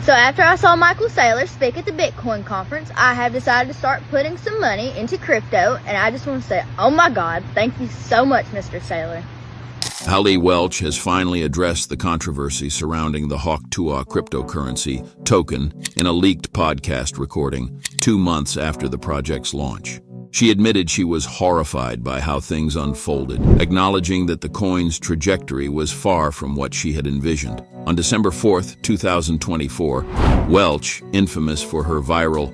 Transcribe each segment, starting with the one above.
So after I saw Michael Saylor speak at the Bitcoin conference, I have decided to start putting some money into crypto, and I just want to say, oh my God, thank you so much, Mr. Saylor. Hailey Welch has finally addressed the controversy surrounding the Tuah cryptocurrency token in a leaked podcast recording 2 months after the project's launch. She admitted she was horrified by how things unfolded, acknowledging that the coin's trajectory was far from what she had envisioned. On December 4, 2024, Welch, infamous for her viral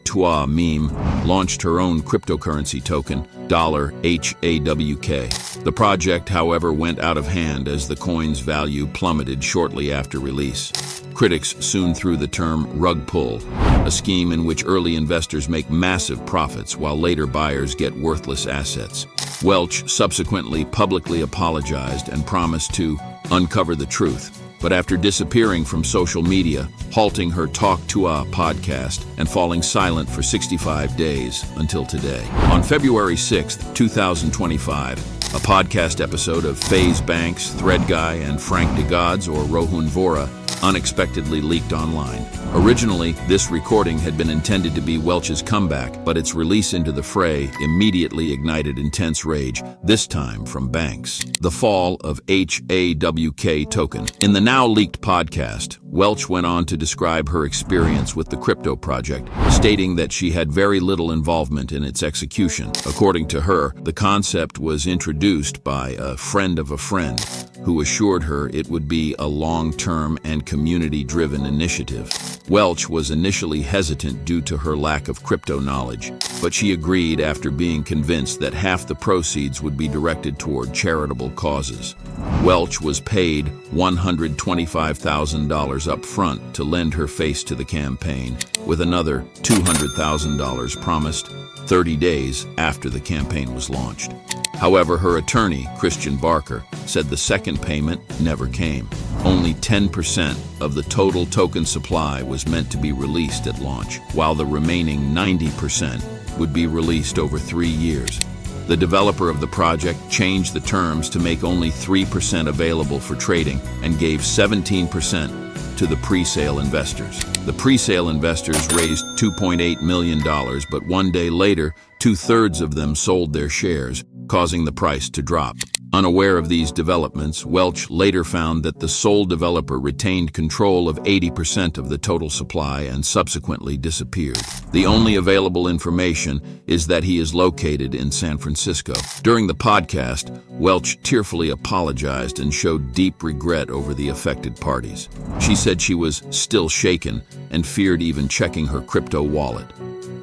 Tuah meme, launched her own cryptocurrency token, $HAWK. The project, however, went out of hand as the coin's value plummeted shortly after release. Critics soon threw the term rug pull, a scheme in which early investors make massive profits while later buyers get worthless assets. Welch subsequently publicly apologized and promised to uncover the truth. But after disappearing from social media, halting her Talk Tuah podcast, and falling silent for 65 days until today. On February 6, 2025, a podcast episode of FaZe Banks, Thread Guy, and Frank DeGods, or Rohun Vora, unexpectedly leaked online. Originally, this recording had been intended to be Welch's comeback, but its release into the fray immediately ignited intense rage, this time from Banks. The fall of HAWK token. In the now leaked podcast, Welch went on to describe her experience with the crypto project, stating that she had very little involvement in its execution. According to her, the concept was introduced by a friend of a friend, who assured her it would be a long-term and community-driven initiative. Welch was initially hesitant due to her lack of crypto knowledge, but she agreed after being convinced that half the proceeds would be directed toward charitable causes. Welch was paid $125,000 up front to lend her face to the campaign, with another $200,000 promised 30 days after the campaign was launched. However, her attorney, Christian Barker, said the second payment never came. Only 10% of the total token supply was meant to be released at launch, while the remaining 90% would be released over 3 years. The developer of the project changed the terms to make only 3% available for trading and gave 17% to the pre-sale investors. The pre-sale investors raised $2.8 million, but 1 day later, 2/3 of them sold their shares, causing the price to drop. Unaware of these developments, Welch later found that the sole developer retained control of 80% of the total supply and subsequently disappeared. The only available information is that he is located in San Francisco. During the podcast, Welch tearfully apologized and showed deep regret over the affected parties. She said she was still shaken and feared even checking her crypto wallet.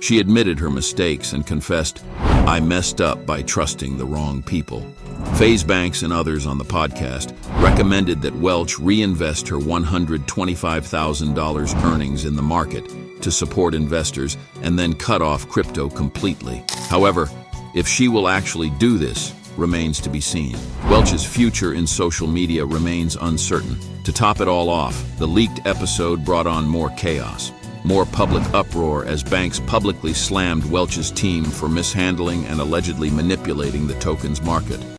She admitted her mistakes and confessed, "I messed up by trusting the wrong people." FaZe Banks and others on the podcast recommended that Welch reinvest her $125,000 earnings in the market to support investors and then cut off crypto completely. However, if she will actually do this remains to be seen. Welch's future in social media remains uncertain. To top it all off, the leaked episode brought on more chaos. More public uproar as Banks publicly slammed Welch's team for mishandling and allegedly manipulating the token's market.